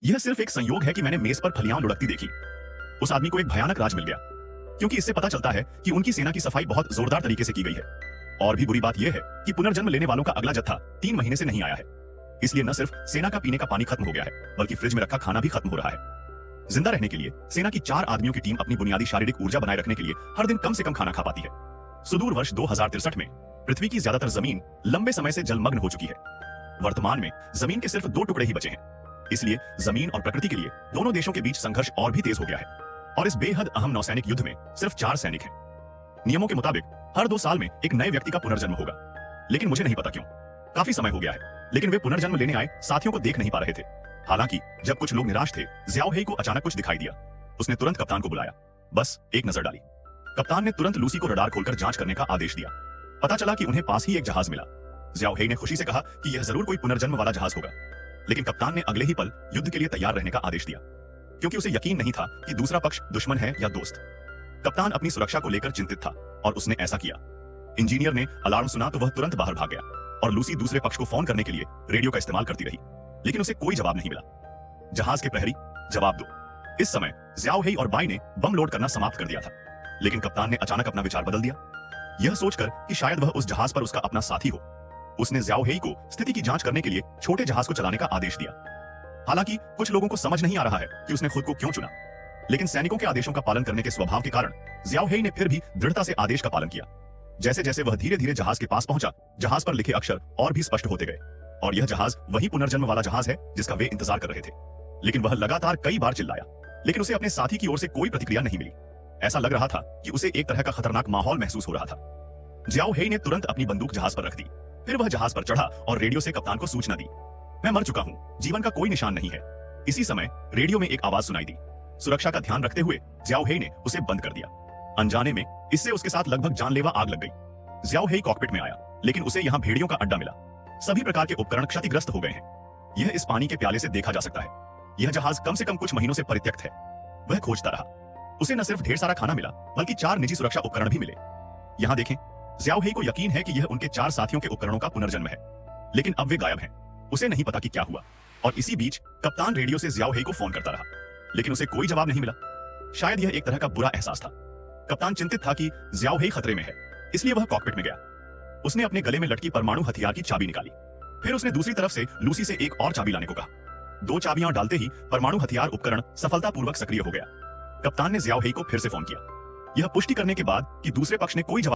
यह सिर्फ एक संयोग है कि मैंने मेज पर फलियां लुढ़कती देखी। उस आदमी को एक भयानक राज मिल गया, क्योंकि इससे पता चलता है कि उनकी सेना की सफाई बहुत जोरदार तरीके से की गई है। और भी बुरी बात यह है कि पुनर्जन्म लेने वालों का अगला जत्था 3 महीने से नहीं आया है। इसलिए न सिर्फ सेना का पीने का पानी खत्म हो गया है, बल्कि फ्रिज में रखा खाना भी खत्म हो रहा है। जिंदा रहने के लिए सेना की 4 आदमियों की टीम अपनी बुनियादी शारीरिक ऊर्जा बनाए रखने के लिए हर दिन कम से कम खाना खा पाती है। सुदूर वर्ष 2063 में पृथ्वी की ज्यादातर जमीन लंबे समय से जलमग्न हो चुकी है। वर्तमान में जमीन के सिर्फ 2 टुकड़े ही बचे हैं। इसलिए जमीन और प्रकृति के लिए दोनों देशों के बीच संघर्ष और भी तेज हो गया है। और इस बेहद अहम नौसैनिक युद्ध में सिर्फ 4 सैनिक हैं। नियमों के मुताबिक हर 2 साल में एक नए व्यक्ति का पुनर्जन्म होगा, लेकिन मुझे नहीं पता क्यों काफी समय हो गया है, लेकिन वे पुनर्जन्म लेने आए साथियों को देख नहीं पा रहे थे। हालांकि जब कुछ लोग निराश थे, ज्याओ हेई को अचानक कुछ दिखाई दिया। उसने तुरंत कप्तान को बुलाया, बस एक नजर डाली। कप्तान ने तुरंत लूसी को रडार खोलकर जांच करने का आदेश दिया। पता चला कि उन्हें पास ही एक जहाज मिला। ज्याओ हेई ने खुशी से कहा कि यह जरूर कोई पुनर्जन्म वाला जहाज होगा, लेकिन कप्तान ने अगले ही पल युद्ध के लिए तैयार रहने का आदेश दिया, क्योंकि उसे यकीन नहीं था कि दूसरा पक्ष दुश्मन है या दोस्त। कप्तान अपनी सुरक्षा को लेकर चिंतित था और उसने ऐसा किया। इंजीनियर ने अलार्म सुना तो वह तुरंत बाहर भाग गया और लूसी दूसरे पक्ष को फोन करने के लिए रेडियो का इस्तेमाल करती रही, लेकिन उसे कोई जवाब नहीं मिला। जहाज के प्रहरी, जवाब दो। इस समय ज्याओ हेई और बाई ने बम लोड करना समाप्त कर दिया था, लेकिन कप्तान ने अचानक अपना विचार बदल दिया, यह सोचकर कि शायद वह उस जहाज पर उसका अपना साथी हो। उसने ज्याओ हेई को स्थिति की जांच करने के लिए छोटे जहाज को चलाने का आदेश दिया। हालांकि कुछ लोगों को समझ नहीं आ रहा है कि उसने खुद को क्यों चुना, लेकिन सैनिकों के आदेशों का पालन करने के स्वभाव के कारण ज्याओ हेई ने फिर भी दृढ़ता से आदेश का पालन किया। जैसे जैसे वह धीरे धीरे जहाज के पास पहुंचा, जहाज पर लिखे अक्षर और भी स्पष्ट होते गए, और यह जहाज वही पुनर्जन्म वाला जहाज है जिसका वे इंतजार कर रहे थे। लेकिन वह लगातार कई बार चिल्लाया, लेकिन उसे अपने साथी की ओर से कोई प्रतिक्रिया नहीं मिली। ऐसा लग रहा था कि उसे एक तरह का खतरनाक माहौल महसूस हो रहा था। ज्याओ हेई ने तुरंत अपनी बंदूक जहाज पर रख दी। फिर वह जहाज पर चढ़ा और रेडियो से कप्तान को सूचना दी, मैं मर चुका हूं, जीवन का कोई निशान नहीं है। इसी समय रेडियो में एक आवाज सुनाई दी। सुरक्षा का ध्यान रखते हुए ज्याओ हेई ने उसे बंद कर दिया। अनजाने में इससे उसके साथ लगभग जानलेवा आग लग गई। ज्याओ हेई कॉकपिट में आया, लेकिन उसे यहाँ भेड़ियों का अड्डा मिला। सभी प्रकार के उपकरण क्षतिग्रस्त हो गए हैं। यह इस पानी के प्याले से देखा जा सकता है। यह जहाज कम से कम कुछ महीनों से परित्यक्त है। वह खोजता रहा। उसे न सिर्फ ढेर सारा खाना मिला, बल्कि 4 निजी सुरक्षा उपकरण भी मिले। यहाँ देखें, ज्याओ हेई को यकीन है कि यह उनके 4 साथियों के उपकरणों का पुनर्जन्म है, लेकिन अब वे गायब हैं। उसे नहीं पता कि क्या हुआ। और इसी बीच कप्तान रेडियो से ज्याओ हेई को फोन करता रहा, लेकिन उसे कोई जवाब नहीं मिला। शायद यह एक तरह का बुरा एहसास था। कप्तान चिंतित था कि ज्याओ हेई खतरे में है, इसलिए वह कॉकपिट में गया। उसने अपने गले में लटकी परमाणु हथियार की चाबी निकाली। फिर उसने दूसरी तरफ से लूसी से एक और चाबी लाने को कहा। 2 चाबियां डालते ही परमाणु हथियार उपकरण सफलतापूर्वक सक्रिय हो गया। कप्तान ने ज्याओ हेई को फिर से फोन किया, यह पुष्टि करने के बाद कि दूसरे पक्ष ने कोई जवाब